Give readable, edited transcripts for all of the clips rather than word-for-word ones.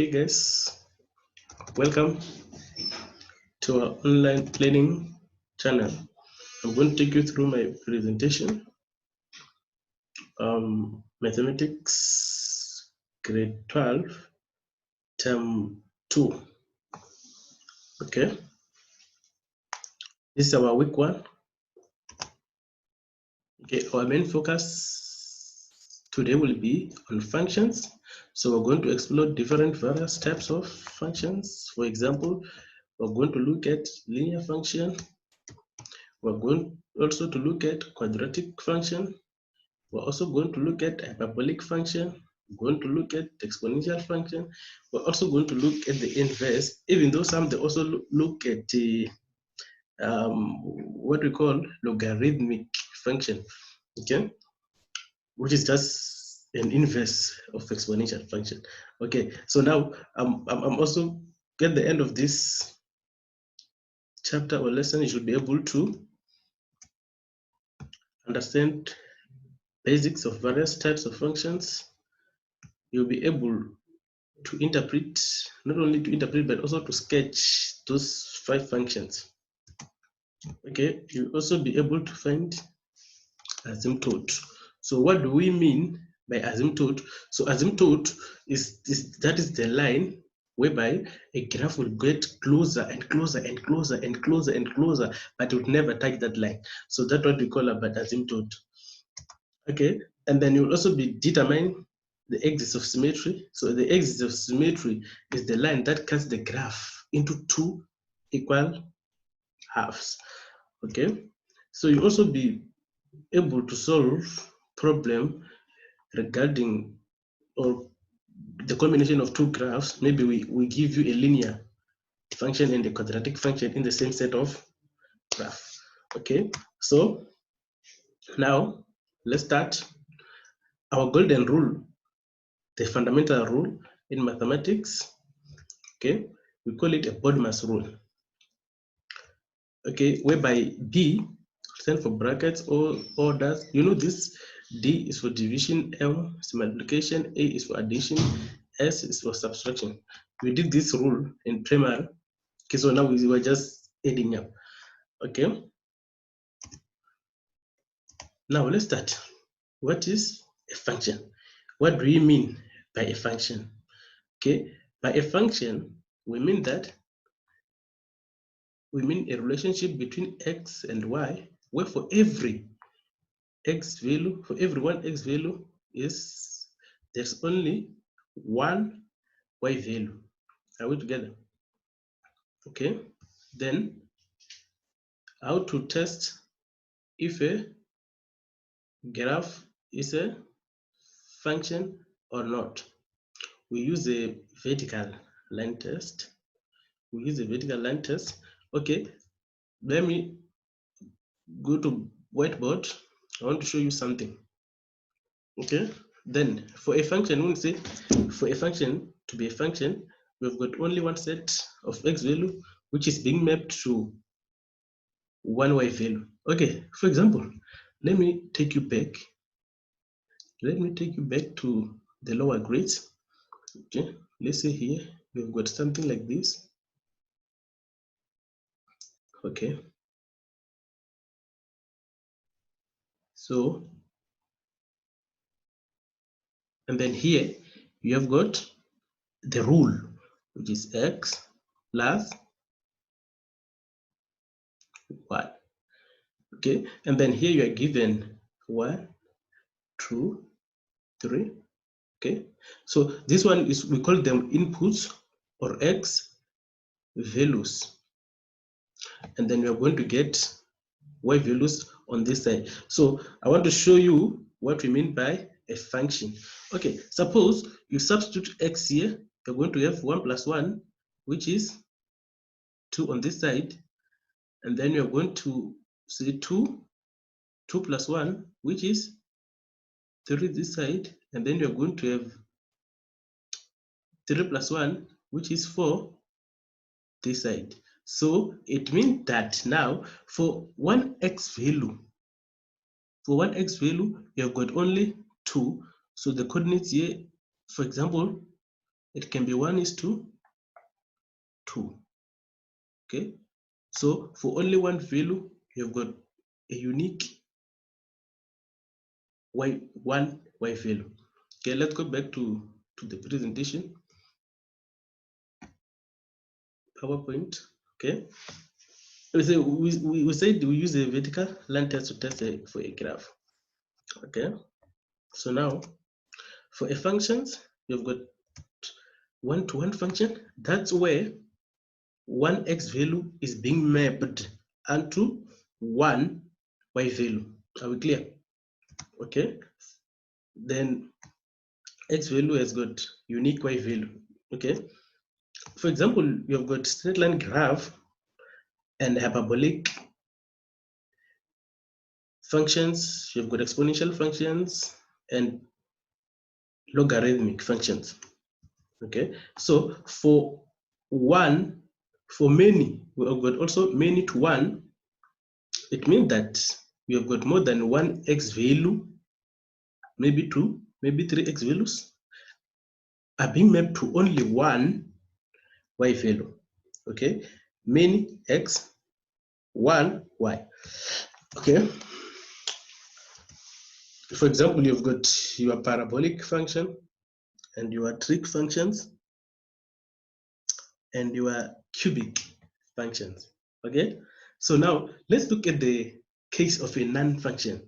day, guys. Welcome to our online planning channel. I'm going to take you through my presentation. Mathematics grade 12, term 2. Okay. This is our week 1. Okay, our main focus today will be on functions. So we're going to explore different various types of functions. For example, we're going to look at linear function. We're going also to look at quadratic function. We're also going to look at hyperbolic function. We're going to look at exponential function. We're also going to look at the inverse, even though some they also look at the what we call logarithmic function, okay, which is just an inverse of exponential function. Okay, so now I'm also at the end of this chapter or lesson, you should be able to understand basics of various types of functions. You'll be able to interpret, not only to interpret, but also to sketch those 5 functions. Okay, you'll also be able to find asymptote. So what do we mean by asymptote? So asymptote is the line whereby a graph will get closer and closer and closer and closer and closer, but it would never touch that line. So that's what we call about asymptote. Okay, and then you'll also be determining the axis of symmetry. So the axis of symmetry is the line that cuts the graph into 2 equal halves. Okay, so you also be able to solve problem regarding or the combination of 2 graphs. Maybe we give you a linear function and a quadratic function in the same set of graph. Okay, so now let's start. Our golden rule, the fundamental rule in mathematics, okay, we call it a Bodmer's rule. Okay, whereby B stands for brackets or orders. You know this, D is for division, M is multiplication, A is for addition, S is for subtraction. We did this rule in primary. Okay, so now we were just adding up. Okay. Now let's start. What is a function? What do we mean by a function? Okay, by a function, we mean a relationship between x and y, where for every x value, for every one x value there's only one y value. Are we together? Okay, then how to test if a graph is a function or not? We use a vertical line test. Okay, let me go to whiteboard. I want to show you something. Okay, then for a function, when we say for a function to be a function, we've got only one set of x value, which is being mapped to one y value. Okay, for example, let me take you back to the lower grades. Okay, let's say here we've got something like this. Okay, so and then here you have got the rule, which is x plus 1. Okay, and then here you are given 1, 2, 3. Okay, so this one is, we call them inputs or x values, and then we are going to get y values on this side. So I want to show you what we mean by a function. Okay, suppose you substitute x here, you're going to have 1 plus 1, which is 2 on this side, and then you're going to say 2 plus 1, which is 3 this side, and then you're going to have 3 plus 1, which is 4 this side. So it means that now for one x value, you have got only 2. So the coordinates here, for example, It can be 1:2. Okay, so for only one value, you've got a unique one y value. Okay, let's go back to the presentation. PowerPoint. Okay, we said we use a vertical line test to test for a graph. Okay, so now for a functions, you've got one-to-one function. That's where one x value is being mapped onto one y value. Are we clear? Okay, then x value has got unique y value. Okay, for example, you have got straight line graph and hyperbolic functions, you've got exponential functions and logarithmic functions. Okay, so for many, we have got also many to one. It means that we have got more than one x value, maybe two, maybe three x values are being mapped to only one y value. Okay, many x, one y. Okay, for example, you've got your parabolic function and your trig functions and your cubic functions. Okay, so now let's look at the case of a non-function,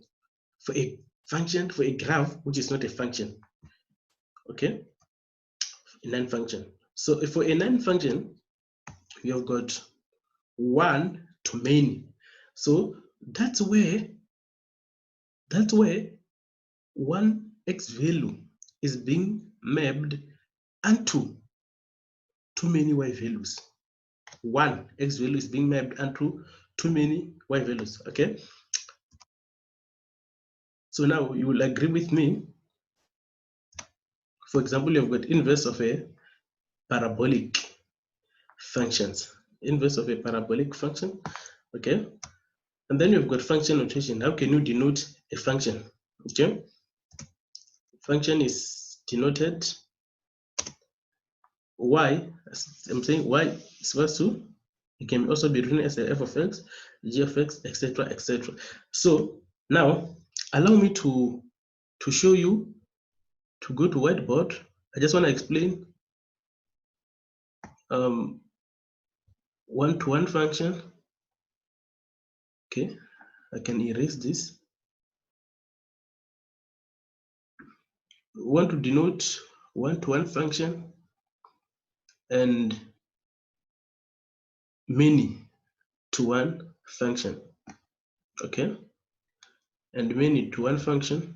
for a function, for a graph which is not a function. Okay, a non-function. So if for a non-function, you have got one to many. So that's where one x value is being mapped onto too many y values. One x value is being mapped onto too many y values. Okay, so now you will agree with me. For example, you've got inverse of a parabolic functions, inverse of a parabolic function. Okay, and then you've got function notation. How can you denote a function? Okay, function is denoted y. I'm saying y is equal to, it can also be written as a f of x, g of x, etc., etc. So now allow me to show you, to go to whiteboard. I just want to explain one-to-one function. Okay, I can erase this. We want to denote one-to-one function and many-to-one function. Okay, and many-to-one function.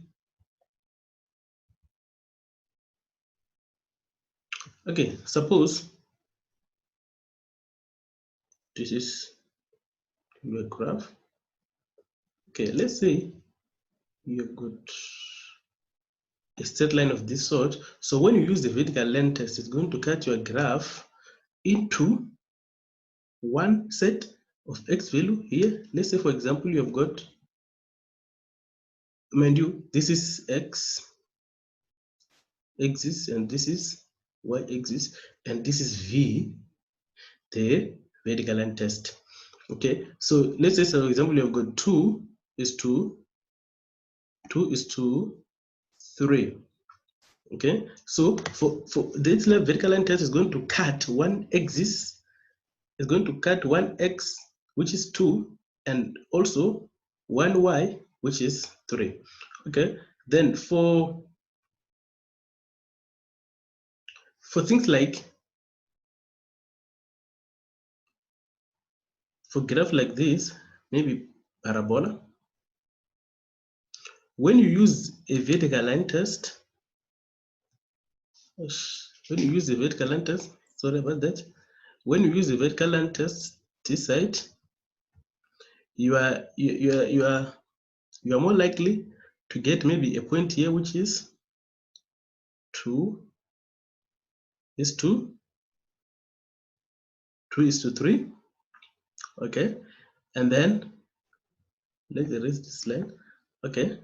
Okay, suppose this is your graph. Okay, let's say you've got a straight line of this sort. So when you use the vertical line test, it's going to cut your graph into one set of x value here. Let's say, for example, you have got, mind you, this is x axis and this is y axis and this is v, the vertical line test. Okay, so let's say, for example, you have got 2:3. Okay, so for this vertical line test is going to cut one axis, is going to cut one x, which is 2, and also one y, which is 3. Okay, then for things like, for graph like this, maybe parabola, when you use a vertical line test, sorry about that. When you use a vertical line test this side, you are more likely to get maybe a point here, which is 2:3. Okay, and then let's erase this line. Okay,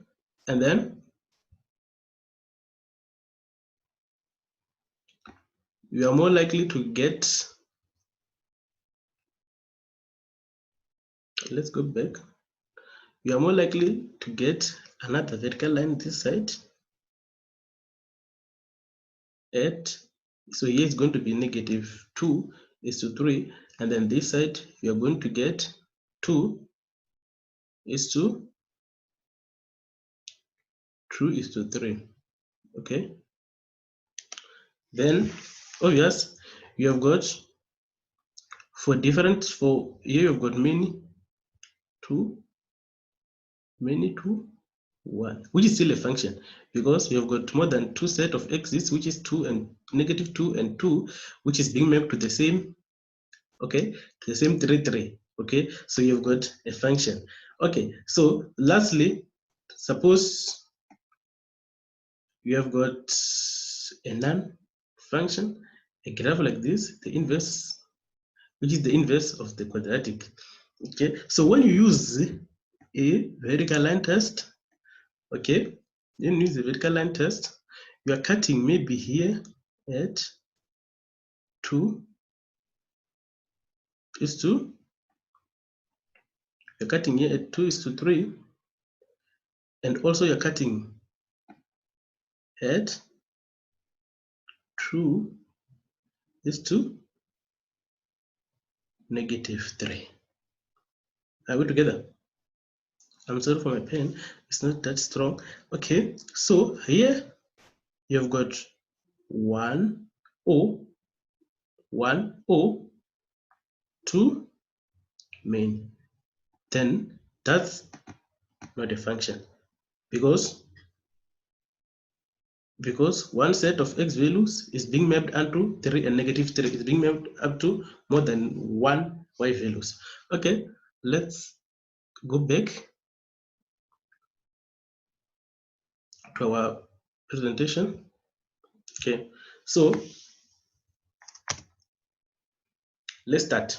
and then you are more likely to get, let's go back, you are more likely to get another vertical line this side at, so here it's going to be negative 2:3, and then this side you are going to get 2:3. Okay, then obvious you have got for different, for here you've got many 2, 1, which is still a function because you have got more than 2 set of x's, which is 2 and negative 2 and 2, which is being mapped to the same, okay, to the same 3. Okay, so you've got a function. Okay, so lastly, suppose you have got a non-function, a graph like this, the inverse, which is the inverse of the quadratic. Okay, so when you use a vertical line test, okay, then use the vertical line test, you are cutting maybe here at 2:3, you're cutting here at 2:3, and also you're cutting at 2:3. Are we together? I'm sorry for my pen, it's not that strong. Okay, so here you've got 1, 2 main. Then that's not a function because one set of x values is being mapped onto 3 and negative 3 is being mapped up to more than 1 y values. Okay, let's go back to our presentation. Okay, so let's start.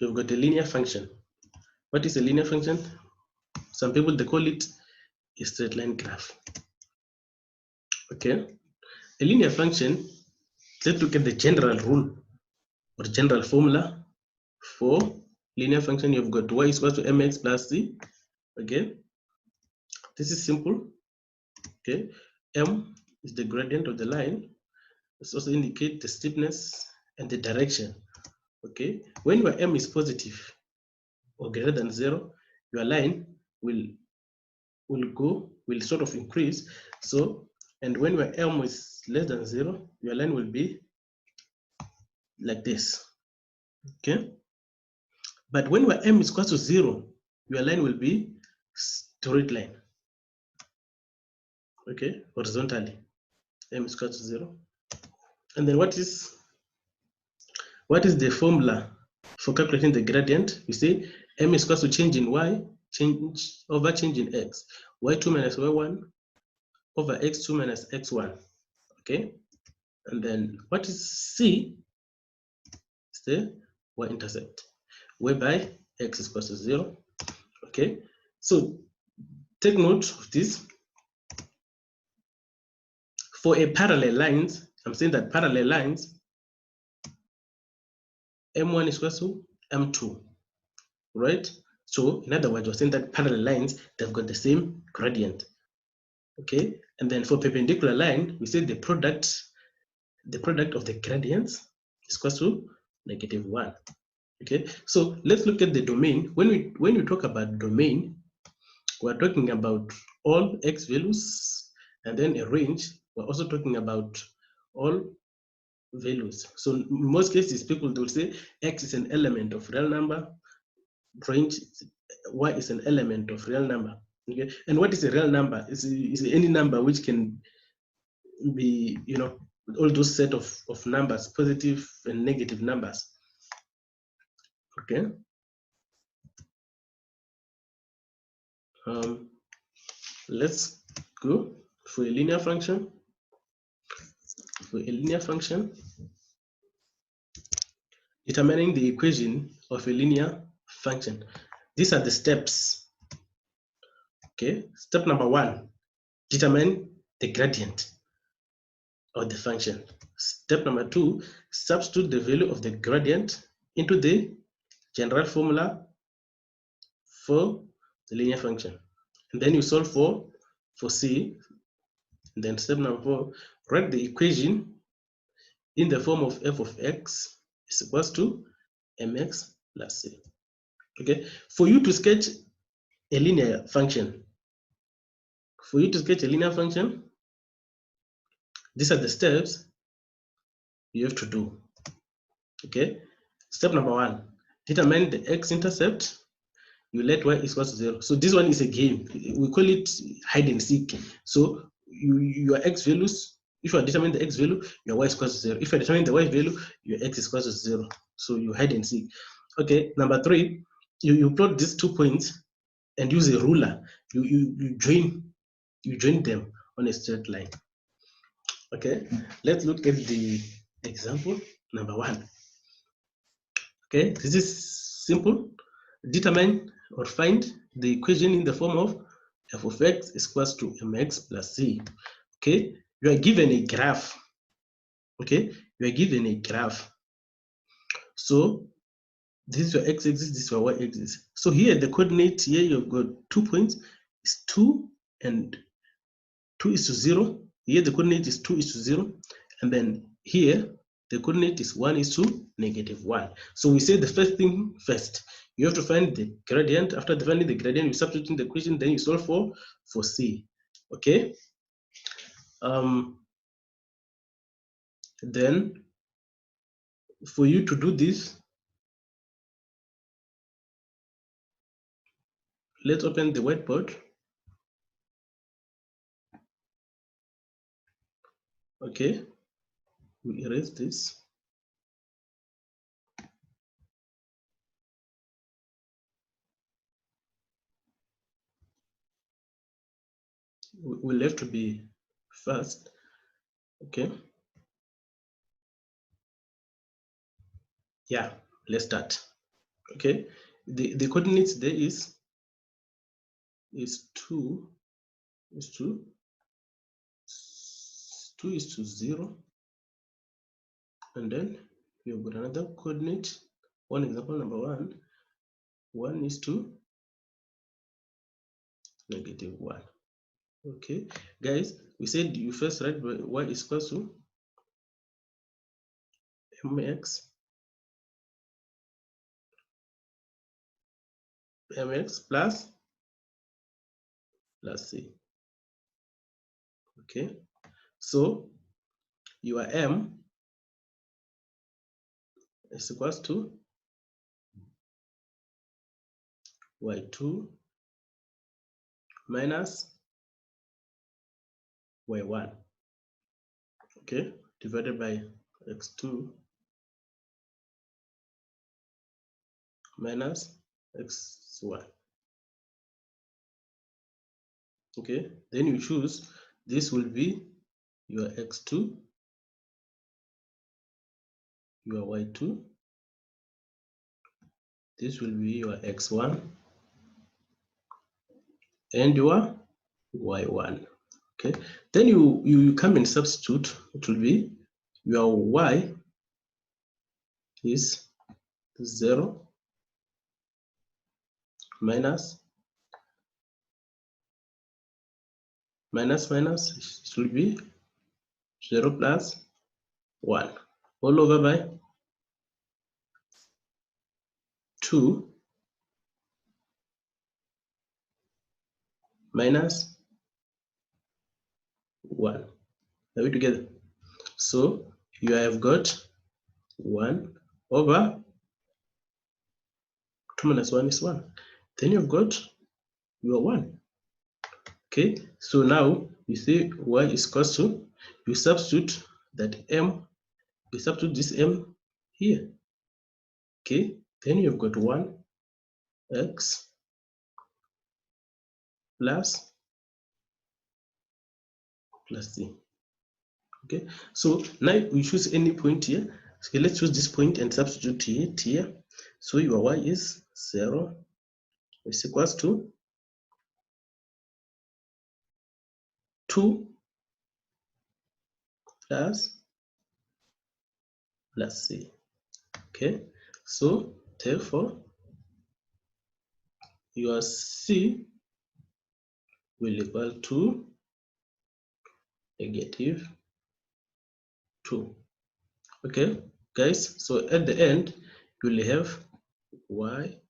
We've got a linear function. What is a linear function? Some people, they call it a straight line graph. Okay, a linear function, let's look at the general rule or general formula for linear function. You've got y is equal to mx plus c. Okay, this is simple. Okay, m is the gradient of the line. It also indicates the steepness and the direction. Okay, when your m is positive or greater than 0, your line will sort of increase. So, and when your m is less than 0, your line will be like this. Okay, but when your m is equal to 0, your line will be straight line. Okay, horizontally, m is equal to 0. And then what is the formula for calculating the gradient? We say m is equal to change in y, change in x, y2 minus y1 over x2 minus x1. Okay, and then what is c? Is the y-intercept, whereby x is equal to 0. Okay, so take note of this. For a parallel lines, I'm saying that parallel lines, m1 is equal to m2, right? So in other words, we're saying that parallel lines, they've got the same gradient. Okay, and then for perpendicular line, we say the product of the gradients is equal to -1. Okay, so let's look at the domain. When we talk about domain, we're talking about all x values, and then a range, we're also talking about all values. So in most cases, people will say x is an element of real number, range y is an element of real number. Okay, and what is a real number? Is any number which can be, all those set of numbers, positive and negative numbers. Okay. Let's go for a linear function. For a linear function, determining the equation of a linear function. These are the steps. Okay, step number 1, determine the gradient of the function. Step number 2, substitute the value of the gradient into the general formula for the linear function. And then you solve for C. And then step number 4, write the equation in the form of f of x is equals to mx plus c. Okay, for you to sketch a linear function, these are the steps you have to do. Okay, step number 1, determine the x-intercept. You let y equals to 0. So this one is a game. We call it hide and seek. So your x values, if you are determining the x value, your y equals to 0. If you are determining the y value, your x is equals to 0. So you hide and seek. Okay, number 3, you plot these 2 points and use a ruler. You join them on a straight line. Okay, let's look at the example number 1. Okay, this is simple. Determine or find the equation in the form of f of x is equals to mx plus c. Okay, you are given a graph. Okay, you are given a graph. So this is your x-axis, this is your y-axis. So here the coordinate here you've got 2 points is 2 and 2 is to 0. Here the coordinate is 2 is to 0, and then here the coordinate is 1 is to -1. So we say the first thing first. You have to find the gradient. After finding the gradient, you substitute in the equation, then you solve for c. Okay. Then for you to do this, let's open the whiteboard. Okay, we erase this. We'll have to be fast. Okay. Yeah, let's start. Okay, the coordinates there is 2 is to 0, and then you've got another coordinate. One example number 1 is to -1. Okay, guys, we said you first write y is equals to mx plus c. Okay, so your m is equals to y2 minus y1. Okay, divided by x2 minus x1. Okay, then you choose, this will be your x2, your y2, this will be your x1, and your y1. Okay, then you come and substitute. It will be your y is 0 minus it will be 0 plus 1 all over by 2 minus 1. Are we together? So you have got 1 over 2 minus 1 is 1. Then you've got your 1. Okay, so now you say y is equals to, you substitute that m, you substitute this m here. Okay, then you've got 1x plus c. Okay, so now we choose any point here. Okay, let's choose this point and substitute it here. So your y is 0 is equals to 2 plus plus c. Okay, so therefore your c will equal to -2. Okay, guys, so at the end you will have y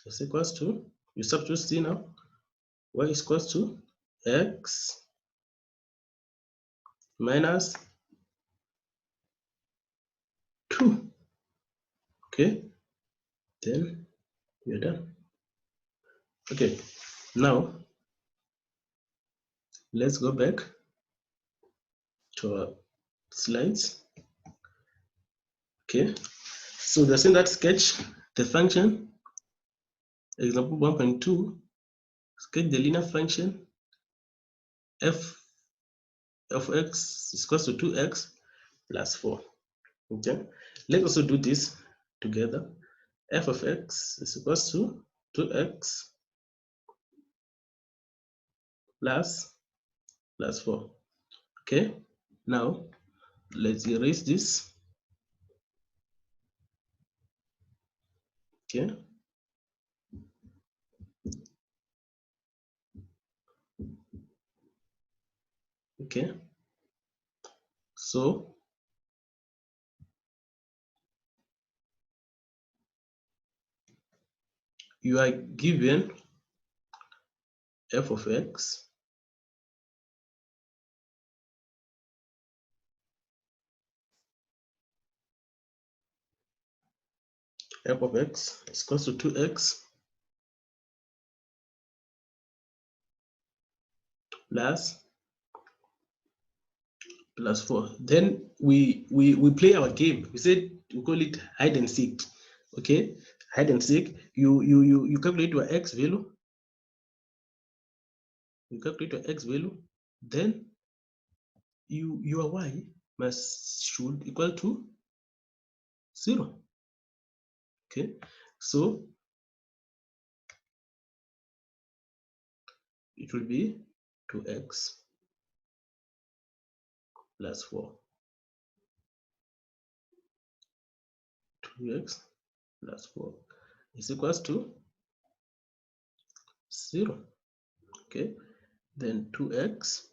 is equals to, you substitute c now, y is equals to x minus 2. Okay, then you're done. Okay, now let's go back to our slides. Okay, so they're saying that sketch the function, example 1.2, sketch the linear function f of x is equals to 2x plus 4. Okay, let's also do this together. F of x is equals to 2x plus 4. Okay, now let's erase this. Okay, okay, so you are given f of x is equals to 2x plus 4. Then we play our game. We said we call it hide and seek. Okay, hide and seek. You calculate your x value. You calculate your x value. Then your y should equal to 0. Okay, so it will be 2x plus 4. 2x plus 4 is equals to 0. Okay, then 2x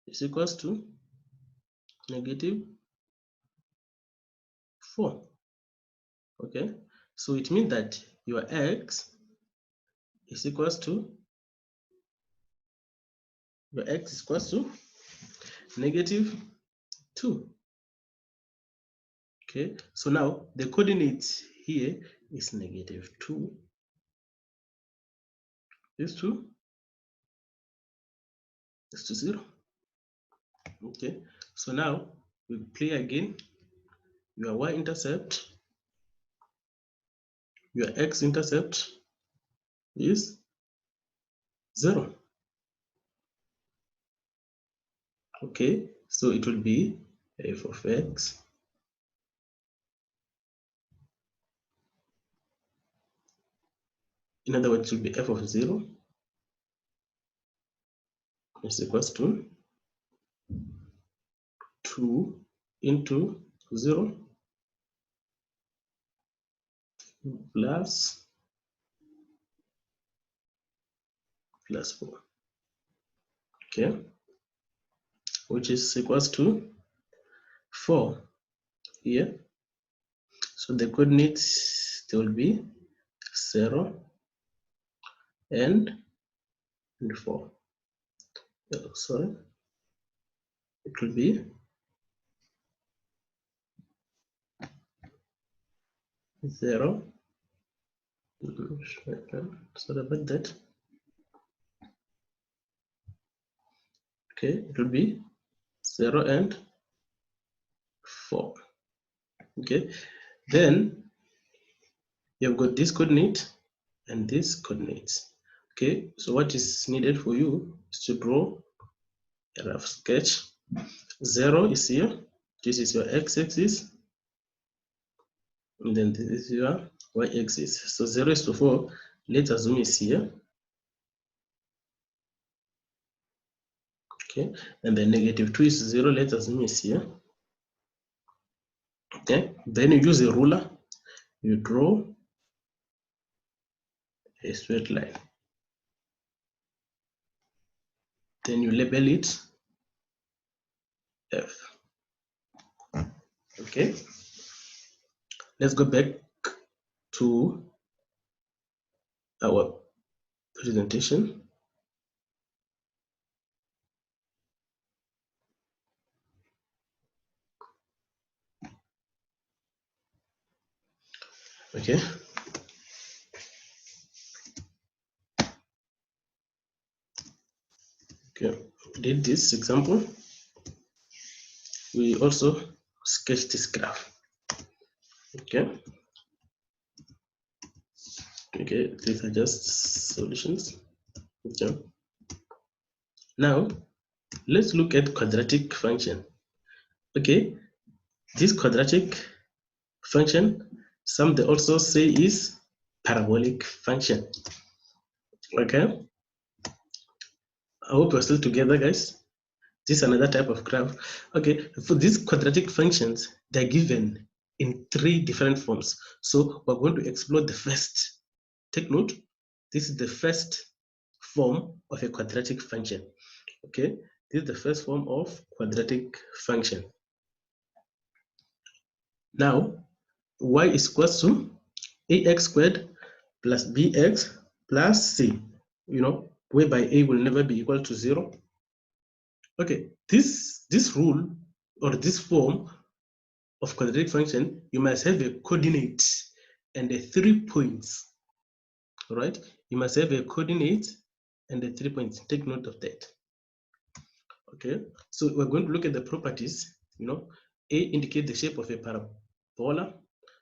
is equals to -4. Okay, so it means that your x is equals to -2. Okay, so now the coordinates here is -2 is to 0. Okay, so now we play again. Your y-intercept, your x-intercept is 0. Okay, so it will be f of x in other words, it will be f of 0 is equals to 2 into 0 plus 4. Okay, which is equals to 4 here. So the coordinates, they will be 0 and 4. Sorry, it will be 0. Sorry about that. Okay, it will be 0 and 4. Okay, then you've got this coordinate and this coordinates. Okay, so what is needed for you is to draw a rough sketch. 0 is here, this is your x-axis, and then this is your y-axis. So 0 is to 4, let's assume it's here. Okay, and then -2 is 0. Let us miss here. Okay, then you use a ruler, you draw a straight line. Then you label it F. Okay, let's go back to our presentation. Okay. Okay, we did this example. We also sketch this graph. Okay. Okay, these are just solutions. Okay. Now, let's look at quadratic function. Okay, this quadratic function, some they also say is parabolic function. Okay, I hope we're still together, guys. This is another type of graph. Okay, for these quadratic functions, they're given in 3 different forms. So we're going to explore the first. Take note, this is the first form of a quadratic function. Okay, this is the first form of quadratic function. Now, y is equal to ax squared plus bx plus c, whereby a will never be equal to 0. Okay, this rule or this form of quadratic function, you must have a coordinate and the 3 points. All right, you must have a coordinate and the 3 points. Take note of that. Okay, so we're going to look at the properties. A indicates the shape of a parabola.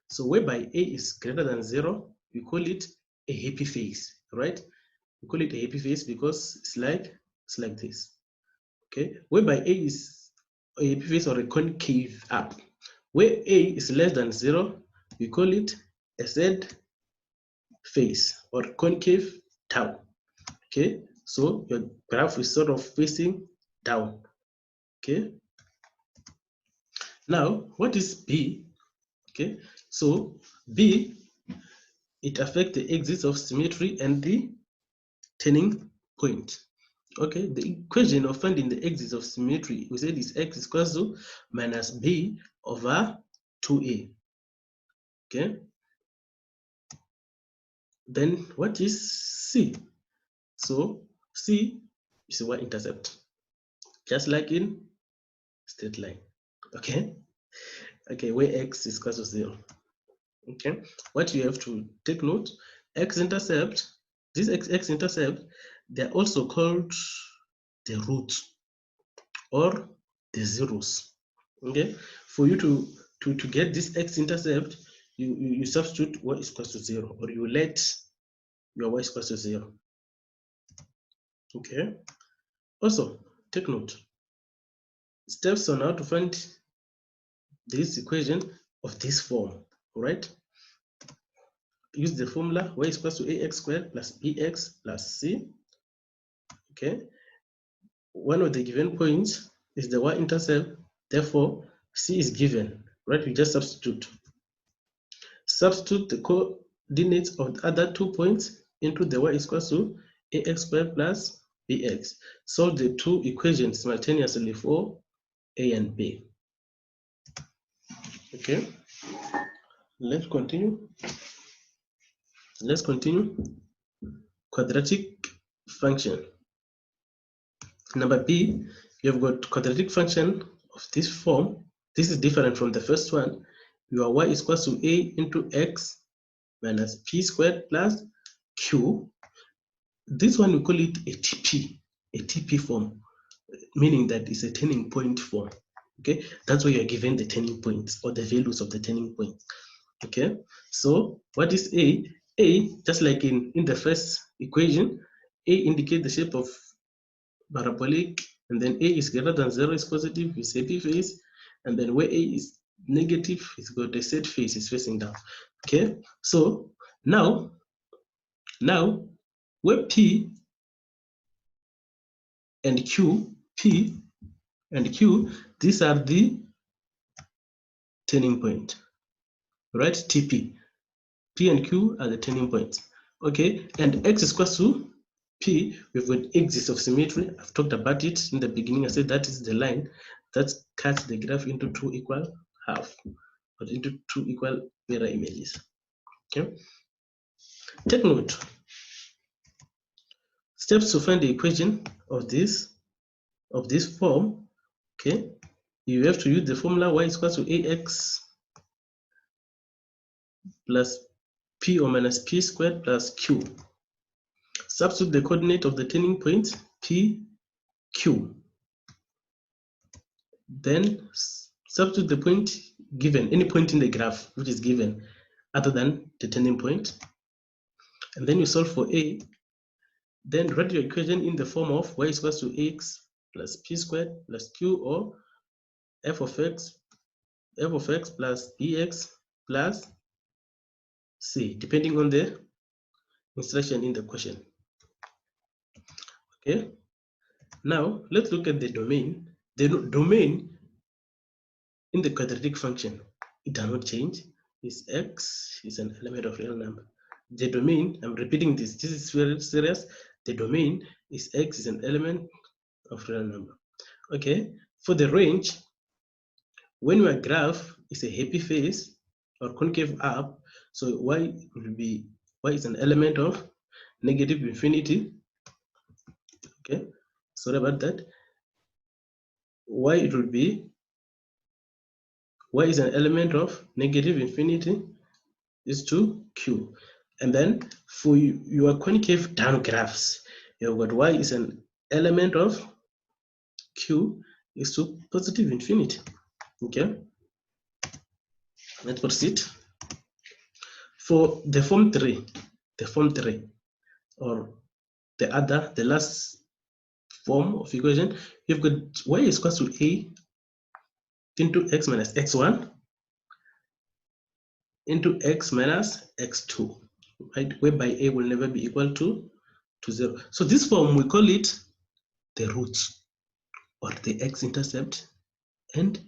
So whereby a is greater than 0, we call it a hyperface, right? We call it a hyperface because it's like this. Okay, whereby a is a hyperface or a concave up. Where a is less than 0, we call it a Z face or concave down. Okay, so your graph is sort of facing down. Okay, now what is B? Okay, so B, it affects the axis of symmetry and the turning point. Okay, the equation of finding the axis of symmetry, we said is x is equal to minus b over 2a. Okay, then what is c? So c is a y-intercept, just like in straight line. Okay, where x is equal to 0. Okay, what you have to take note, x-intercept, this x-intercept, they're also called the roots or the zeros. Okay, for you to get this x-intercept, you substitute y is equal to 0, or you let your y is equal to 0. Okay, also take note, steps on how to find this equation of this form. All right, use the formula y is equal to ax squared plus bx plus c. Okay, one of the given points is the y-intercept, therefore c is given, right? We just substitute the coordinates of the other 2 points into the y is equal to ax squared plus bx. Solve the 2 equations simultaneously for a and b. Okay, let's continue. Quadratic function. Number B, you've got quadratic function of this form. This is different from the first one. Your y is equal to a into x minus p squared plus q. This one we call it a TP form, meaning that it's a turning point form. Okay, that's why you're given the turning points or the values of the turning points. Okay, so what is a? A, just like in the first equation, a indicates the shape of parabolic, and then a is greater than 0 is positive, is happy face, and then where a is negative, it's got a sad face, is facing down. Okay, so now where p and q, P and Q, these are the turning point, right? TP. P and Q are the turning points. Okay, and X is equal to P. We've got axis of symmetry. I've talked about it in the beginning. I said that is the line that cuts the graph into two equal half, but into two equal mirror images. Okay. Take note. Steps to find the equation of this form. Okay. You have to use the formula y is equal to ax plus p or minus p squared plus q. Substitute the coordinate of the turning point p, q. Then substitute the point given, any point in the graph which is given other than the turning point. And then you solve for a. Then write your equation in the form of y is equal to x plus p squared plus q, or f of x plus bx plus c, depending on the instruction in the question. Okay. Now let's look at the domain. The domain in the quadratic function, it does not change. Is x is an element of real number. The domain, I'm repeating this is very serious. The domain is x is an element of real number. Okay. For the range, when your graph is a happy face or concave up, so y is an element of negative infinity. Okay, sorry about that. Y it will be y is an element of negative infinity is to q. And then for your concave down graphs, you've got y is an element of q is to positive infinity. Okay, let's proceed. For the form 3, or the last form of equation, you've got y is equal to a into x minus x1 into x minus x2, right? Whereby a will never be equal to 0. So this form, we call it the roots, or the x-intercept and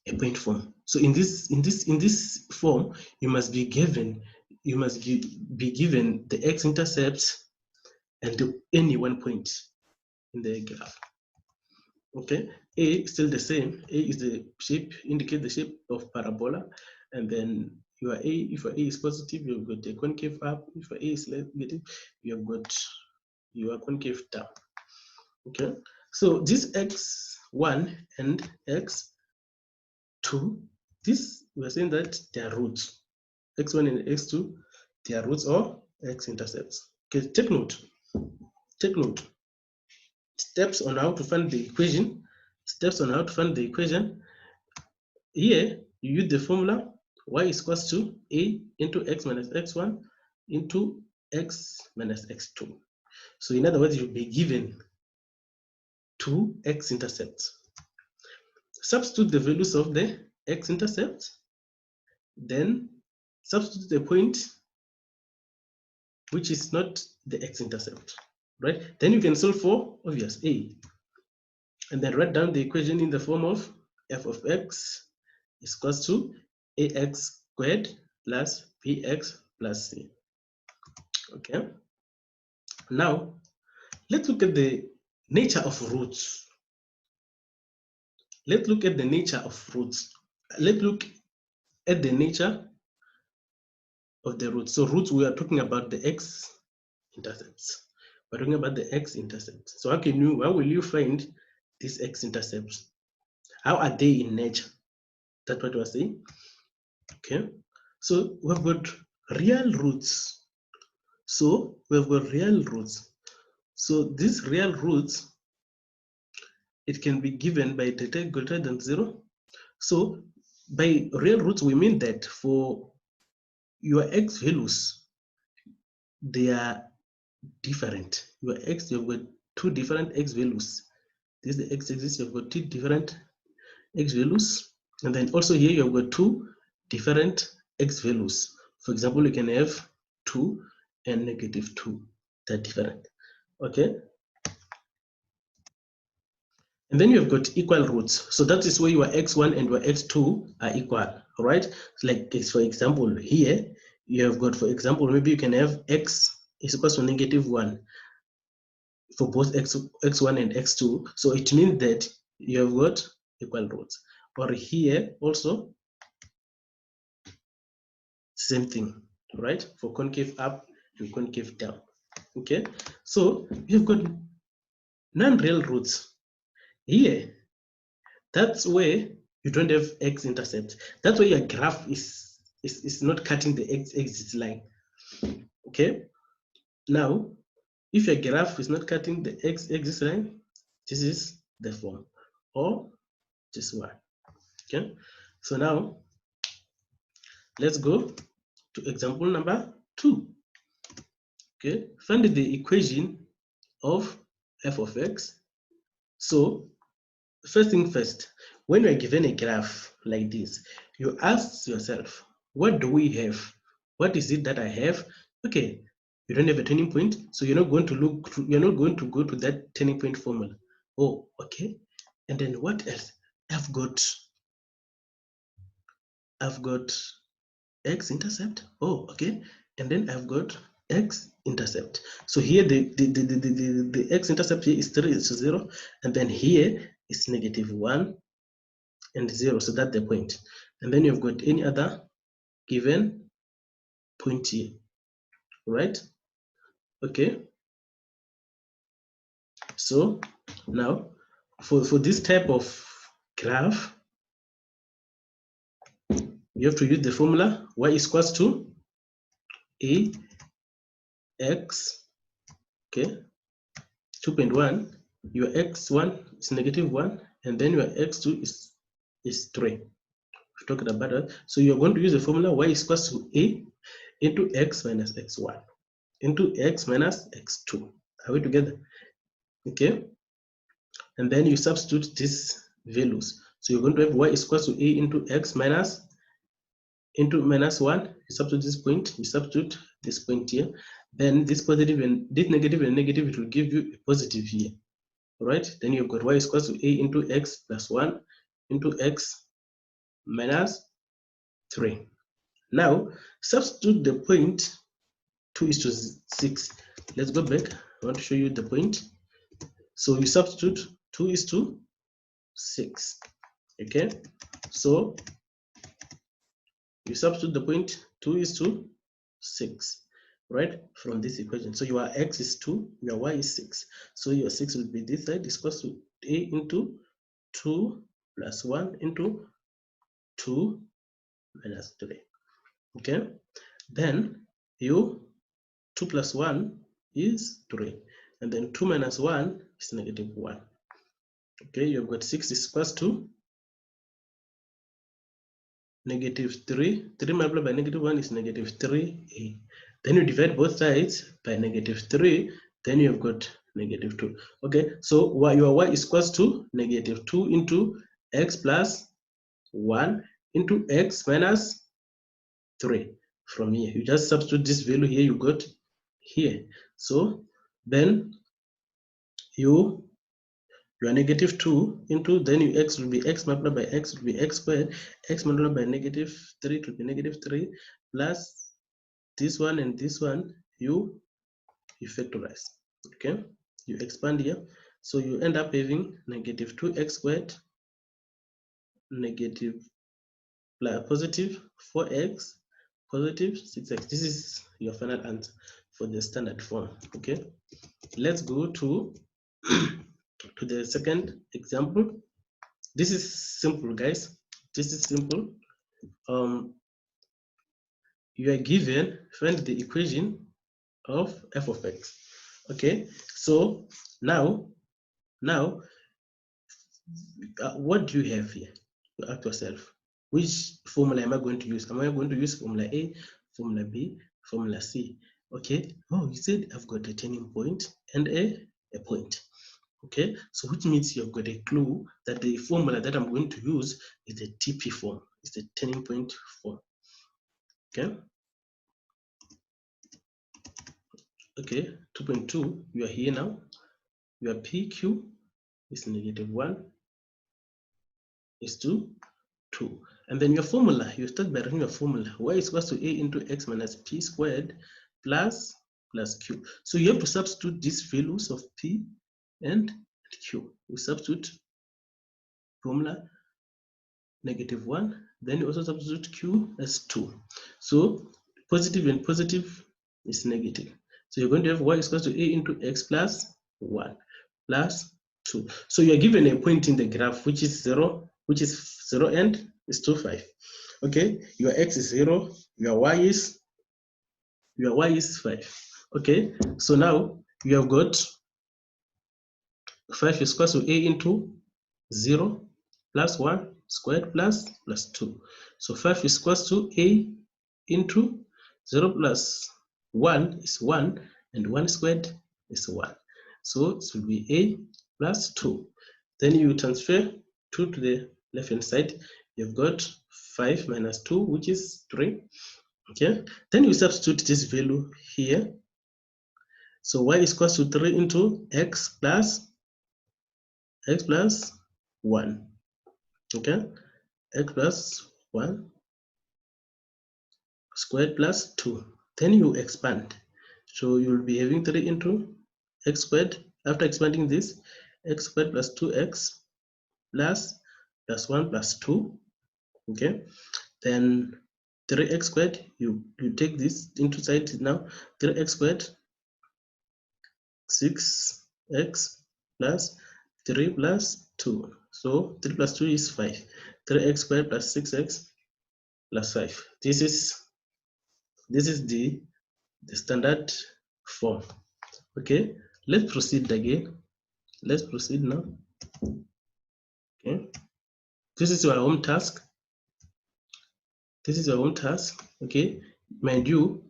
a point form. So in this form, you must be given the x-intercept and any one point in the graph. Okay, a is still the same. A is the shape, indicate the shape of parabola, and then your a, if your a is positive, you've got a concave up. If your a is negative, you've got your concave down. Okay, so this x1 and x2, this we're saying that they are roots. X1 and x2, they are roots or x-intercepts. Okay, take note. Steps on how to find the equation. Here, you use the formula y is equal to a into x minus x1 into x minus x2. So in other words, you'll be given two x-intercepts. Substitute the values of the x-intercept, then substitute the point which is not the x-intercept, right? Then you can solve for obvious a, and then write down the equation in the form of f of x is equal to ax squared plus bx plus c. Okay. Now let's look at the nature of roots. Let's look at the nature of roots. Let's look at the nature of the roots. So roots, we are talking about the x-intercepts. We're talking about the x-intercepts. So how will you find these x-intercepts? How are they in nature? That's what we're saying. Okay. So we've got real roots. So these real roots, it can be given by theta greater than 0. So by real roots, we mean that for your x values, they are different. Your x, you've got two different x values. This is the x-axis, you've got two different x values. And then also here, you've got two different x values. For example, you can have 2 and -2. They're different. Okay. And then you've got equal roots. So that is where your x1 and your x2 are equal, all right? So like, for example, here, you have got, for example, maybe you can have x is equal to -1 for both x1 and x2. So it means that you have got equal roots. Or here also, same thing, right? For concave up and concave down, okay? So you've got non-real roots. Here, that's where you don't have x-intercept. That's why your graph is not cutting the x-axis line, okay? Now, if your graph is not cutting the x-axis line, this is the form, or this one, okay? So now, let's go to example number 2, okay? Find the equation of f of x. So, first thing first, when you're given a graph like this, you ask yourself, what do we have? What is it that I have? Okay, you don't have a turning point, so you're not going to you're not going to go to that turning point formula. Oh, okay. And then what else? I've got x-intercept. Oh, okay. And then I've got x-intercept. So here the x-intercept here is 3 is 0, and then here is -1 and 0. So that's the point. And then you've got any other given point here, right? Okay. So now for this type of graph, you have to use the formula y is equals to ax, okay, 2.1, your x1 is -1, and then your x2 is 3. We're talking about that. So you're going to use the formula y is equals to a into x minus x1 into x minus x2. Are we together? Okay. And then you substitute these values. So you're going to have y is equals to a into x minus into -1. You substitute this point, you substitute this point here. Then this positive and this negative and negative, it will give you a positive here. All right. Then you've got y is equals to a into x plus 1 into x minus 3. Now substitute the point 2 is to 6. Let's go back. I want to show you the point. So you substitute 2 is to 6. Okay. So you substitute the point 2 is to 6, right, from this equation. So your x is 2, your y is 6. So your 6 will be this side is equals to a into 2 plus 1 into 2 minus 3. Okay. Then you 2 plus 1 is 3. And then 2 minus 1 is -1. Okay, you've got 6 is equals to -3. 3 multiplied by -1 is -3a. Then you divide both sides by -3, then you've got -2. Okay, so your y is equals to -2 into x plus 1 into x minus 3. From here, you just substitute this value here, you got here. So then you are -2 into, then your x will be x multiplied by x will be x squared, x multiplied by -3 it will be -3 plus this one and this one, you factorize. Okay, you expand here, so you end up having -2x squared negative plus positive 4x positive 6x. This is your final answer for the standard form. Okay, let's go to to the second example. This is simple, guys. This is simple. You are given, find the equation of f of x. Okay, so now what do you have here? You ask yourself, which formula am I going to use? Am I going to use formula A, formula B, formula C? Okay, oh, you said I've got a turning point and a point. Okay, so which means you've got a clue that the formula that I'm going to use is the TP form, it's the turning point form. Okay. Okay, 2.2, you are here now. You are PQ is -1 is to 2. And then your formula, you start by writing your formula. Y is equal to a into x minus p squared plus q. So you have to substitute these values of p and q. We substitute formula -1, then you also substitute q as 2. So positive and positive is negative. So you're going to have y is equal to a into x plus 1 plus 2. So you're given a point in the graph which is 0 and is 2, 5. Okay, your x is 0, your y is 5. Okay, so now you have got 5 is equal to a into 0 plus 1 squared plus 2. So 5 is equal to a into 0 plus 1 is 1, and 1 squared is 1. So it will be a plus 2. Then you transfer 2 to the left hand side. You've got 5 minus 2, which is 3. Okay, then you substitute this value here. So y is equal to 3 into x plus 1. Okay, x plus 1 squared plus 2. Then you expand. So you'll be having 3 into x squared. After expanding this, x squared plus 2x plus 1 plus 2. Okay, then 3x squared, you take this into side now. 3x squared, 6x plus 3 plus 2. So 3 plus 2 is 5. 3x squared plus 6x plus 5. This is the standard form. Okay, let's proceed again. Let's proceed now. Okay, this is your home task. This is your home task. Okay, mind you,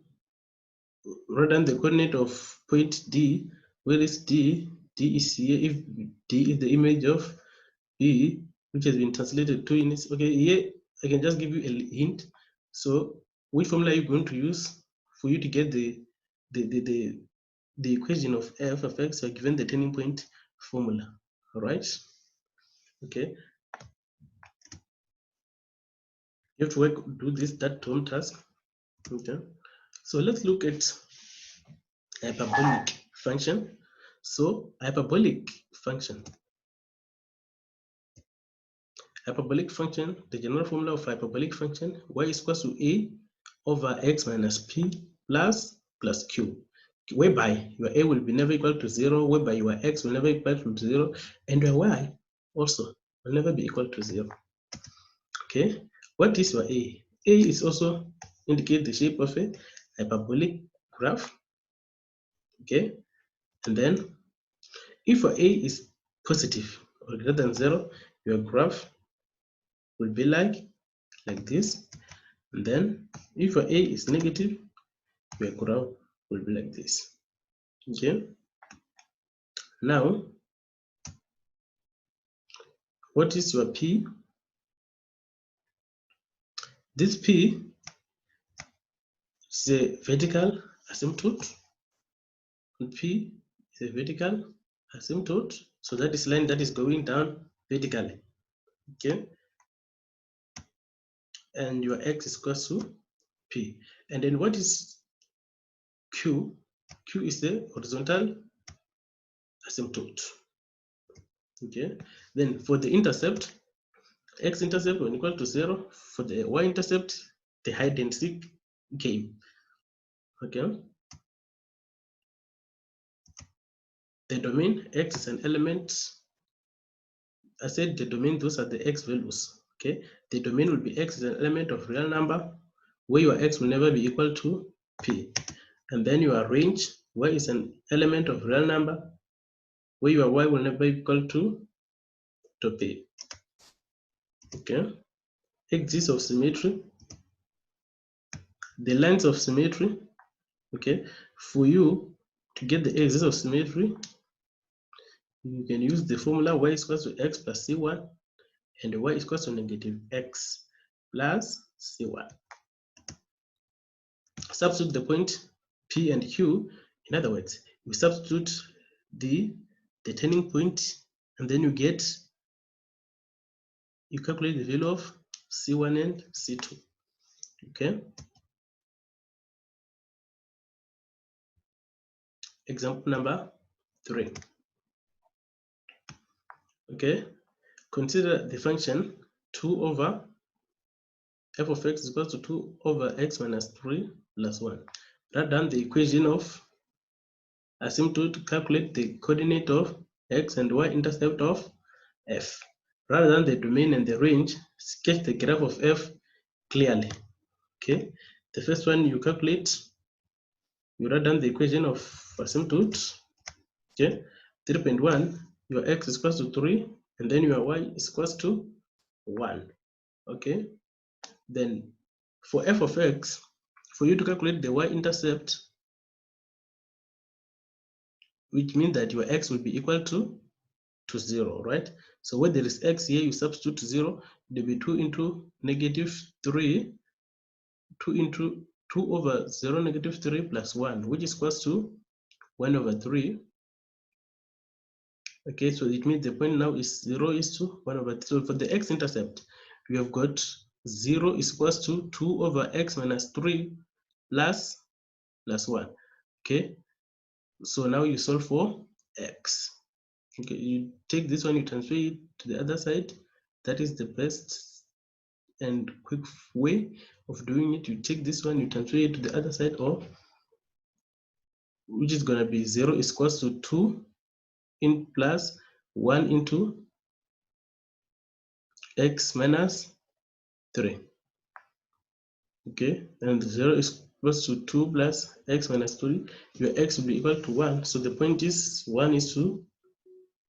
write down the coordinate of point D. Where is D? D is here. If D is the image of B, which has been translated to units. Okay, here I can just give you a hint. So, which formula are you going to use for you to get the equation of f of x? You are given the turning point formula. All right. Okay. You have to do that home task. Okay. So let's look at hyperbolic function. So hyperbolic function, the general formula of hyperbolic function, y is equal to a over x minus p plus q, whereby your a will be never equal to 0, whereby your x will never equal to 0, and your y also will never be equal to 0. Okay, what is your a? A is also indicate the shape of a hyperbolic graph. Okay, and then if your a is positive or greater than 0, your graph will be like this. And then if your a is negative, your graph will be like this. Okay, now what is your p? This p is a vertical asymptote, and p is a vertical asymptote. So that is line that is going down vertically. Okay, and your x is equal to p. And then what is q? Q is the horizontal asymptote. Okay, then for the intercept, x-intercept when equal to 0. For the y-intercept, the hide and seek game. Okay, the domain x is an element. I said the domain, those are the x values. Okay, the domain will be x is an element of real number where your x will never be equal to p. And then your range, y is an element of real number where your y will never be equal to p. Okay, axis of symmetry, the lines of symmetry. Okay, for you to get the axis of symmetry, you can use the formula y is equal to x plus c1, and y is equal to negative x plus c1. Substitute the point P and Q. In other words, we substitute the turning point and then you calculate the value of C1 and C2. Okay. Example number 3. Okay. Consider the function 2 over f of x is equal to 2 over x minus 3 plus 1. Write down the equation of asymptote to calculate the coordinate of x and y-intercept of f. Rather than the domain and the range, sketch the graph of f clearly. Okay. The first one you calculate, you write down the equation of asymptote. Okay. 3.1, your x is equal to 3, and then your y is equal to 1. Okay. Then for f of x, for you to calculate the y-intercept, which means that your x will be equal to 0, right? So where there is x here, you substitute 0, it will be 2 into negative 3, 2 into 2 over 0 negative 3 plus 1, which is equals to 1 over 3. Okay, so it means the point now is 0 is to 1 over 3. So for the x-intercept, we have got 0 is equals to 2 over x minus 3 plus 1. Okay, so now you solve for x. Okay, you take this one, you transfer it to the other side. That is the best and quick way of doing it. You take this one, you transfer it to the other side, or which is going to be 0 is equals to 2 in plus 1 into x minus 3. Okay, and 0 is equals to 2 plus x minus 3. Your x will be equal to 1. So the point is 1 is to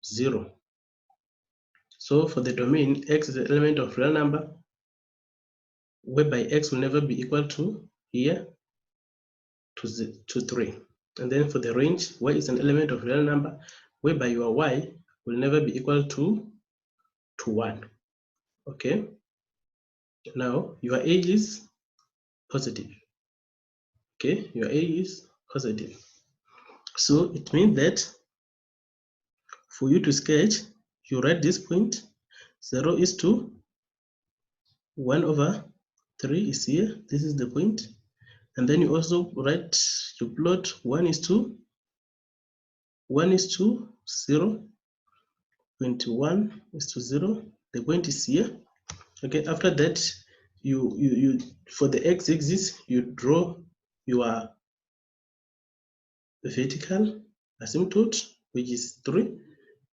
0. So for the domain, x is an element of real number, whereby x will never be equal to here to 3. And then for the range, y is an element of real number, whereby your y will never be equal to 1. Okay. Now your a is positive. Okay, your a is positive. So it means that for you to sketch, you write this point, 0 is to 1 over 3 is here. This is the point. And then you also write, you plot 1 is to 0, 21 is to 0. The point is here. Okay, after that, you for the x-axis, you draw your vertical asymptote, which is 3.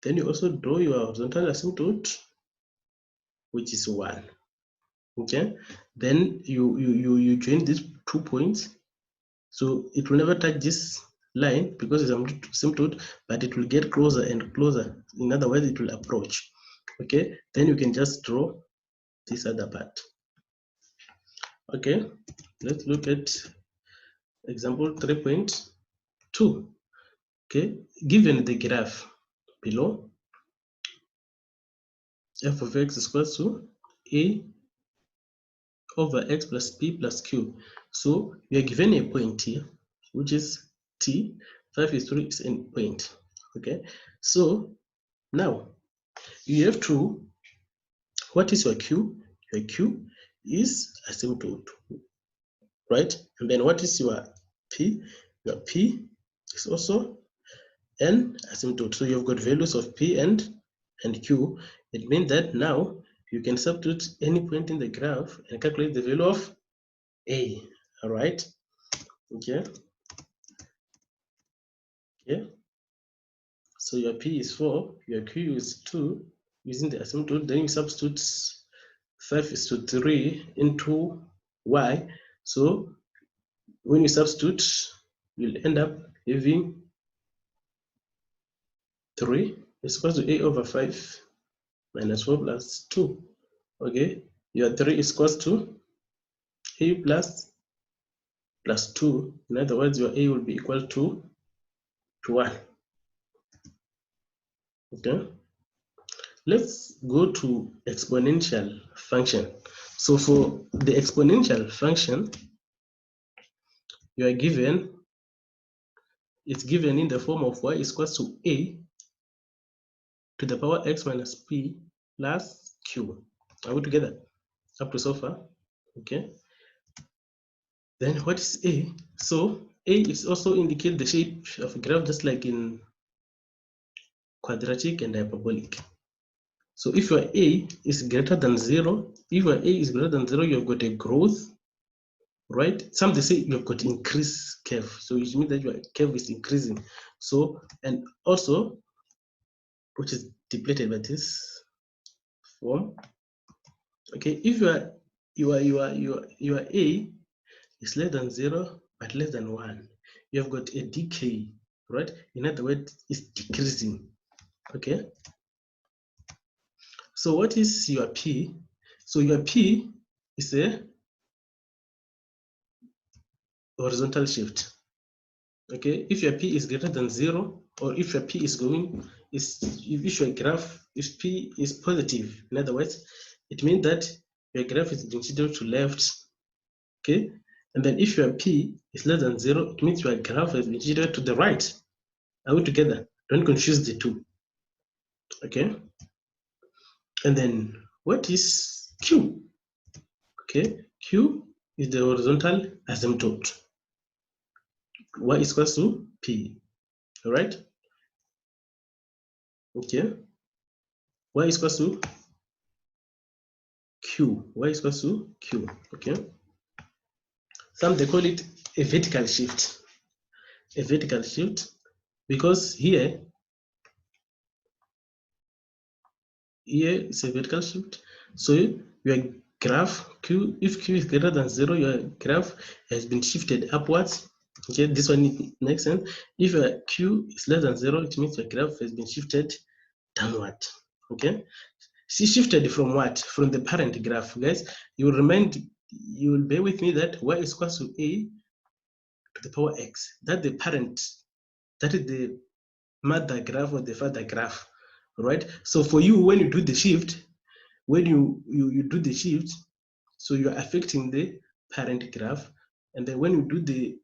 Then you also draw your horizontal asymptote, which is 1. Okay, then you join these 2 points, so it will never touch this line because it's asymptote, but it will get closer and closer. In other words, it will approach. Okay, then you can just draw this other part. Okay, let's look at example 3.2. Okay, given the graph below, f of x is equal to a over x plus p plus q. So we are given a point here, which is t. 5 is 3 is a point. Okay, so now you have to, what is your q? Your q is asymptote, right? And then what is your p? Your p is also an asymptote. So you've got values of p and q. It means that now you can substitute any point in the graph and calculate the value of a. All right. Okay. Okay. So your p is 4, your q is 2. Using the asymptote, then you substitute 5 is to 3 into y. So when you substitute, you'll end up having 3 is equal to a over 5 minus 4 plus 2. Okay, your 3 is equal to a plus 2. In other words, your a will be equal to 1. Okay, let's go to exponential function. So for the exponential function, you are given, it's given in the form of y is equal to a to the power x minus p plus q. Are we together up to so far? Okay. Then what is A? So A is also indicate the shape of a graph, just like in quadratic and hyperbolic. So if your A is greater than 0, if your A is greater than 0, you've got a growth, right? Some they say you've got increased curve. So it means that your curve is increasing. So, and also, which is depleted by this form. Okay, if your A is less than 0 but less than 1, you have got a decay, right? In other words, it's decreasing. Okay. So what is your P? So your P is a horizontal shift. Okay, if your P is greater than 0, or if your P is going, if your graph, if P is positive, in other words, it means that your graph is being shifted to left. Okay, and then if your P is less than 0, it means your graph has been shifted to the right. Are we together? Don't confuse the two. Okay, and then what is Q? Okay, Q is the horizontal asymptote. Y is equal to P. All right. Okay. Y is equal to Q. Y is equal to Q. Okay. Some they call it a vertical shift. A vertical shift, because here is a vertical shift. So your graph Q, if Q is greater than 0, your graph has been shifted upwards. Okay, this one makes sense. If your Q is less than 0, it means your graph has been shifted downward. Okay, she shifted from what? From the parent graph, guys. You will bear with me that y is equal to a to the power x. That's the parent. That is the mother graph or the father graph, right? So for you, when you do the shift, when you do the shift, so you are affecting the parent graph, and then when you do the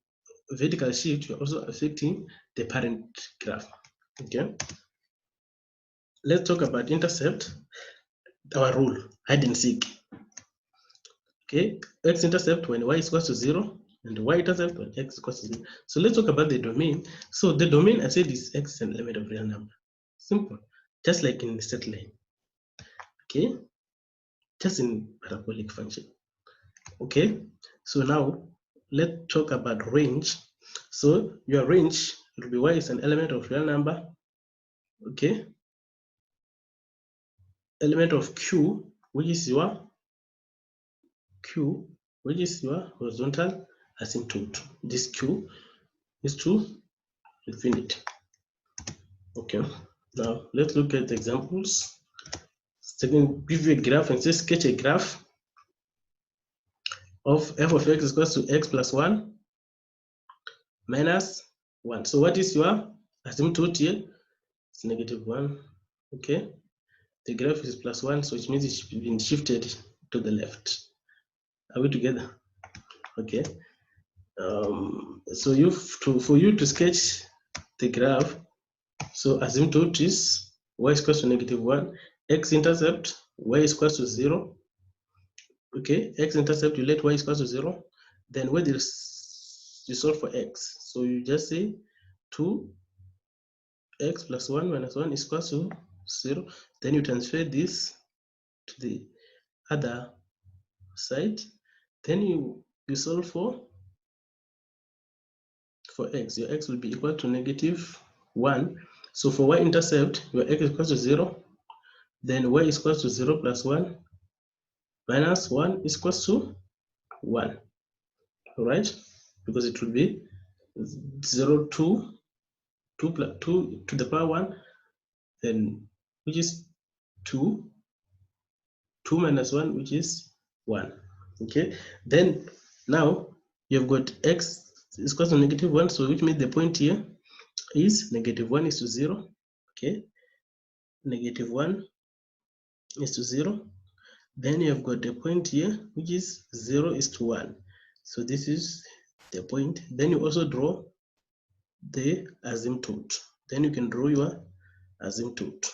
vertical shift, you're also affecting the parent graph. Okay. Let's talk about intercept. Our rule, hide and seek. Okay, x-intercept when y is equal to 0, and y-intercept when x is equal to 0. So let's talk about the domain. So the domain, I said, is x is an element of real number. Simple, just like in the straight line. Okay, just in parabolic function. Okay, so now let's talk about range. So your range will be y is an element of real number. Okay, element of q, which is your q, which is your horizontal asymptote. This q is to infinity. Okay, now let's look at the examples. Second, give you a graph and say sketch a graph of f of x is equal to x plus 1 minus 1. So what is your asymptote here? It's -1. Okay, the graph is plus 1, so it means it's been shifted to the left. Are we together? Okay. So for you to sketch the graph, so asymptote is y is equal to -1, x-intercept y is equal to 0. Okay, x-intercept, you let y is equal to 0. Then where you solve for x, so you just say 2x plus 1 minus 1 is equal to 0. Then you transfer this to the other side. Then you solve for x. Your x will be equal to -1. So for y-intercept, your x is equal to 0. Then y is equal to 0 plus 1 minus 1 is equal to 1. All right, because it will be 0 to 2 plus 2 to the power 1, then which is 2 minus 1, which is 1. Okay, then now you've got x is equal to -1, so which means the point here is -1 is to 0. Okay, -1 is to 0. Then you have got the point here, which is 0 is to 1. So this is the point. Then you also draw the asymptote. Then you can draw your asymptote.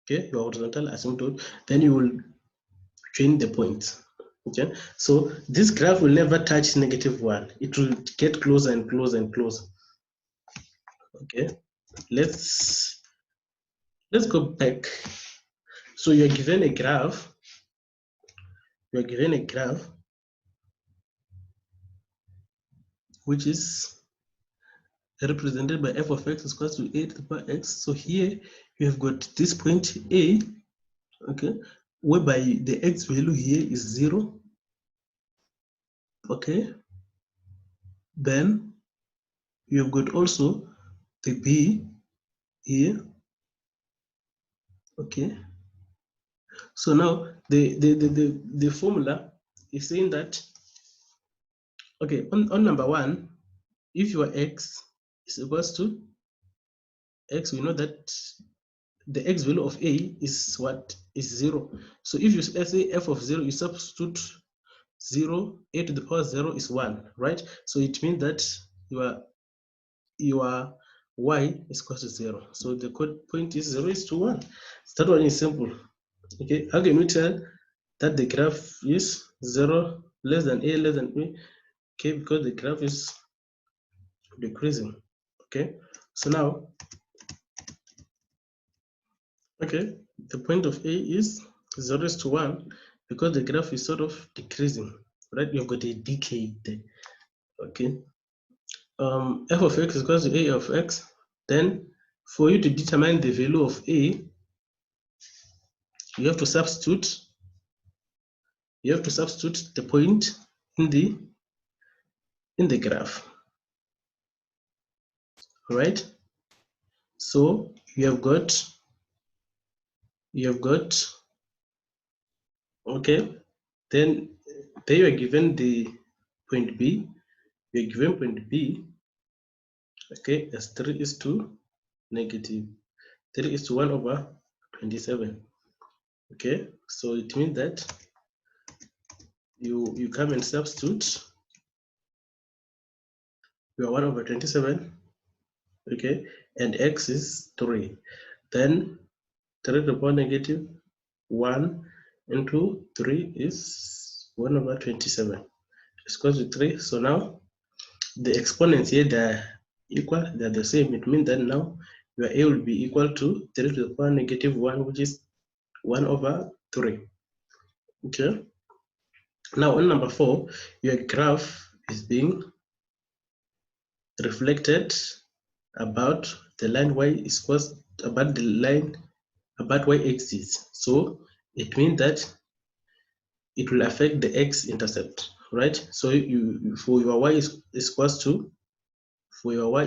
okay, your horizontal asymptote, then you will join the points. Okay, so this graph will never touch -1. It will get closer and closer and closer. Okay, let's go back. So you're given a graph. You're given a graph which is represented by f of x is equal to a to the power x. So here you have got this point A, okay, whereby the x value here is 0. Okay, then you have got also the B here. Okay, so now the formula is saying that, okay, on number 1, if your x is equals to x, we know that the x value of a is what? Is 0. So if you say f of 0, you substitute 0, a to the power 0 is 1, right? So it means that your y is equal to 0. So the code point is 0 is to 1. So that one is simple. Okay, how can we tell that the graph is 0 less than a less than b? Okay, because the graph is decreasing. Okay, so now, okay, the point of a is 0 is to 1 because the graph is sort of decreasing, right? You've got a decay there. Okay, f of x is equal to a of x. Then for you to determine the value of a, you have to substitute the point in the graph, right? So you have got okay, then there you are given the point b. You are given point b, okay, as 3 is to negative 3 is to 1 over 27. Okay, so it means that you come and substitute your 1 over 27, okay, and x is 3. Then 3 to the power negative 1 into 3 is 1 over 27. It's equal to 3. So now the exponents here, they're equal, they're the same. It means that now your a will be equal to 3 to the power negative 1, which is 1 over 3. Okay. Now on number 4, your graph is being reflected about the line y is equals about the line about y-axis. So it means that it will affect the x-intercept, right? So you for your y is equals to 1 over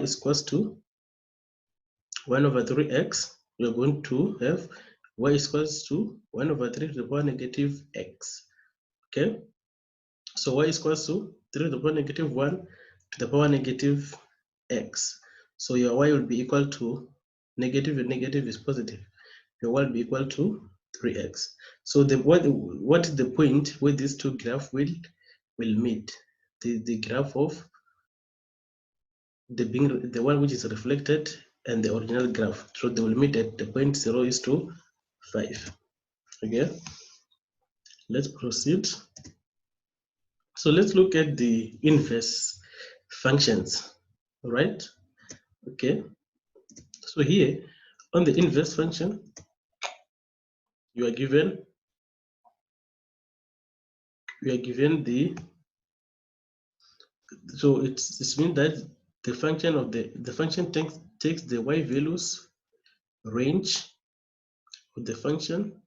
3x, you're going to have y is equals to 1 over 3 to the power negative x. Okay, so y is equals to 3 to the power negative 1 to the power negative x. So your y will be equal to negative, and negative is positive. Your y will be equal to 3x. So what is the point where these two graphs will meet? The graph of the one which is reflected and the original graph. So they will meet at the point 0 is to 5. Okay, let's proceed. So let's look at the inverse functions, right? Okay, so here on the inverse function, you are given the, so it means that the function of the function takes the y values range of the function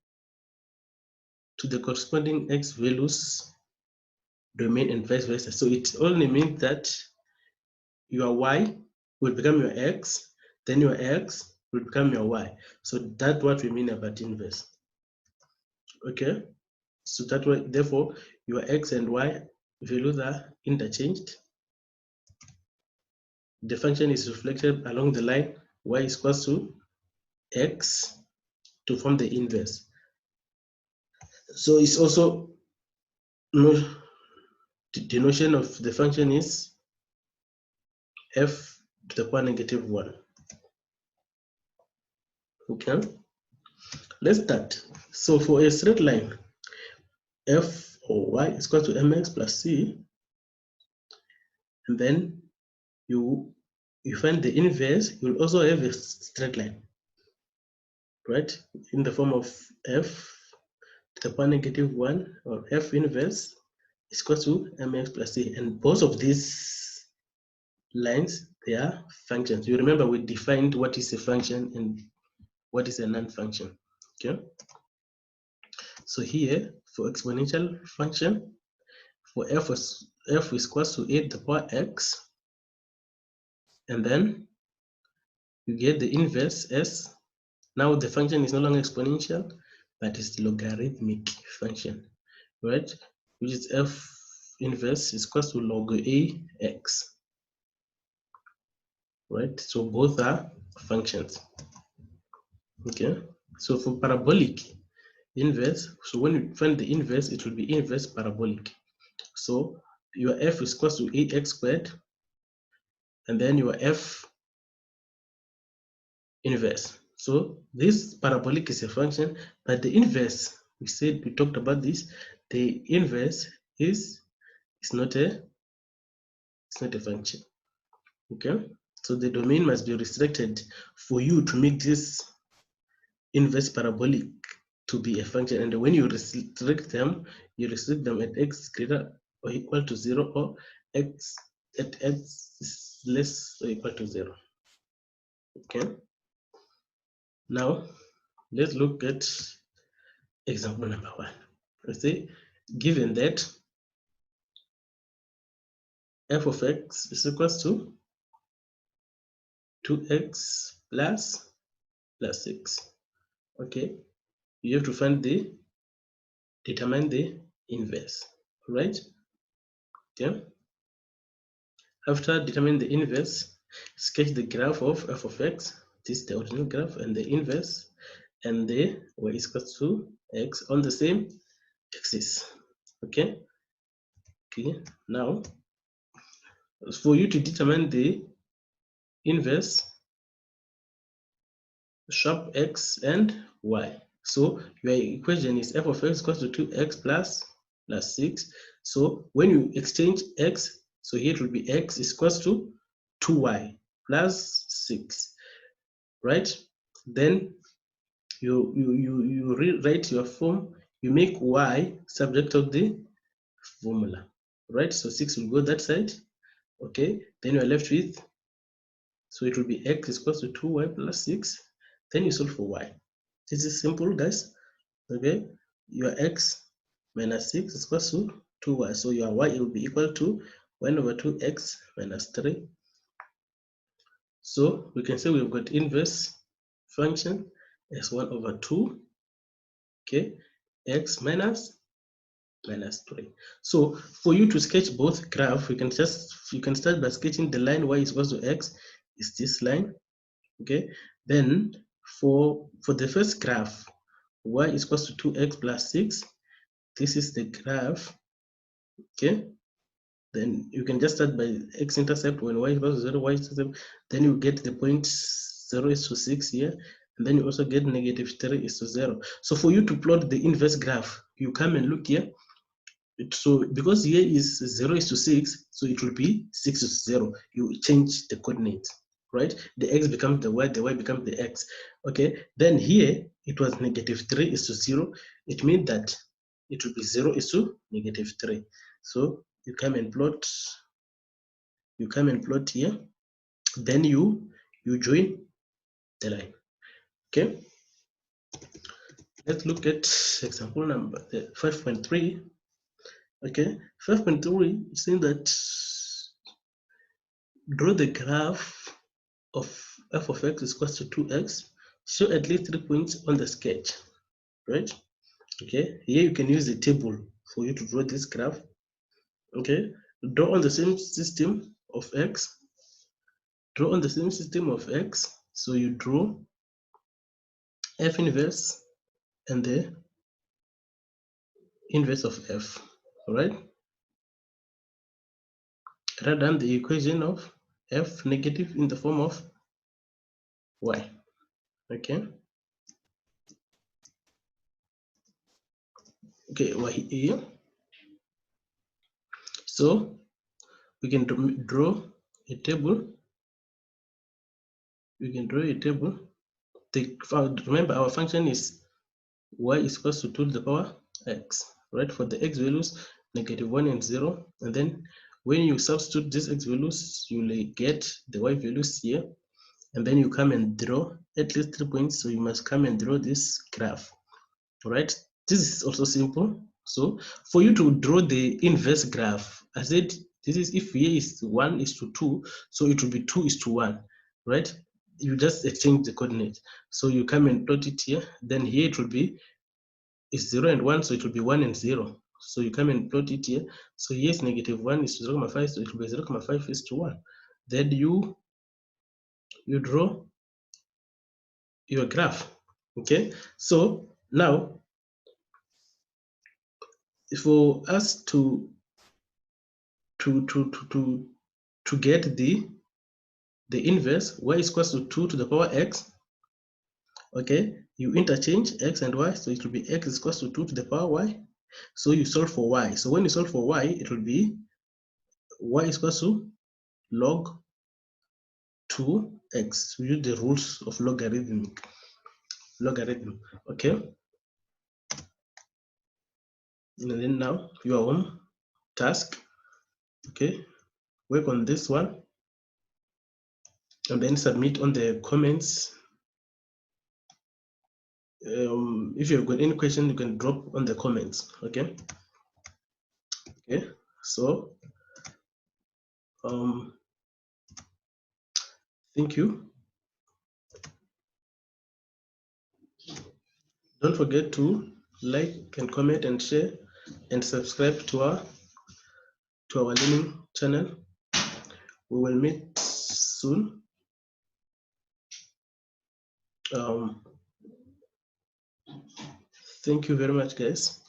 to the corresponding x values domain and vice versa. So it only means that your y will become your x, then your x will become your y. So that's what we mean about inverse. Okay, so that way, therefore, your x and y values are interchanged. The function is reflected along the line y is equals to x to form the inverse. So it's also, the notion of the function is f to the power negative 1. Okay. Let's start. So for a straight line, f or y is equal to mx plus c, and then you find the inverse. You'll also have a straight line, right? In the form of f to the power negative 1, or f inverse is equal to mx plus c, and both of these lines, they are functions. You remember we defined what is a function and what is a non-function. Okay. So here for exponential function, for f is equals to 8 to the power x, and then you get the inverse s. Now the function is no longer exponential, but it's logarithmic function, right? Which is f inverse is equals to log a x, right? So both are functions. Okay. So for parabolic inverse, so when you find the inverse, it will be inverse parabolic. So your f is equals to 8x squared, and then your f inverse. So this parabolic is a function, but the inverse, we talked about this, the inverse is not a function. Okay. So the domain must be restricted for you to make this inverse parabolic to be a function, and when you restrict them at x greater or equal to 0, or x at x is less or equal to 0. Okay. Now let's look at example number 1. Let's say given that f of x is equals to 2x plus 6. Okay, you have to determine the inverse, right? Okay. After determining the inverse, sketch the graph of f of x. This is the original graph, and the inverse, and the y is equal to x on the same axis. Okay. Okay. Now, for you to determine the inverse, sharp x and y. So your equation is f of x equals to 2x plus 6. So when you exchange x, so here it will be x is equals to 2y plus 6, right? Then you rewrite your form, you make y subject of the formula, right? So 6 will go that side. Okay, then you're left with, so it will be x is equals to 2y plus 6. Then you solve for y. This is simple, guys. Okay, your x minus 6 is equals to 2y. So your y will be equal to 1 over 2x minus 3. So we can say we've got inverse function as 1 over 2. Okay, x minus 3. So for you to sketch both graph, you can start by sketching the line y is equals to x, is this line. Okay, then for the first graph, y is equals to 2x plus 6. This is the graph. Okay, then you can just start by x-intercept. When y is equals to 0, y-intercept, then you get the point 0 is to 6 here, and then you also get negative 3 is to 0. So for you to plot the inverse graph, you come and look here. So because here is 0 is to 6, so it will be 6 is to 0. You change the coordinates, right? The x becomes the y becomes the x. Okay, then here it was negative 3 is to 0. It means that it will be 0 is to negative 3. So you come and plot here, then you join the line. Okay, let's look at example number 5.3. Okay, 5.3 is saying that draw the graph of f of x is equal to 2x. Show at least 3 points on the sketch, right? Okay, here you can use the table for you to draw this graph. Okay, draw on the same system of x. Draw on the same system of x. So you draw f inverse and the inverse of f. All right. Write down the equation of f negative in the form of y. Okay. Okay, we're here. So we can draw a table. We can draw a table. Remember, our function is y is equals to 2 to the power x, right? For the x values, -1 and 0. And then when you substitute these x values, you will get the y values here. And then you come and draw at least 3 points. So you must come and draw this graph, all right? This is also simple. So for you to draw the inverse graph, I said this is if here is 1:2, so it will be 2:1, right? You just exchange the coordinate. So you come and plot it here. Then here it will be is 0 and 1, so it will be 1 and 0. So you come and plot it here. So here is -1 is to 0.5, so it will be 0.5:1. Then you draw your graph. Okay, so now for us to get the inverse, y is equals to 2 to the power x. Okay, you interchange x and y, so it will be x is equals to 2 to the power y. So you solve for y. So when you solve for y, it will be y is equals to log 2x. We use the rules of logarithm. Okay, and then now your home task. Okay, work on this one and then submit on the comments. If you've got any question, you can drop on the comments. Okay, so thank you. Don't forget to like and comment and share and subscribe to our learning channel. We will meet soon. Thank you very much, guys.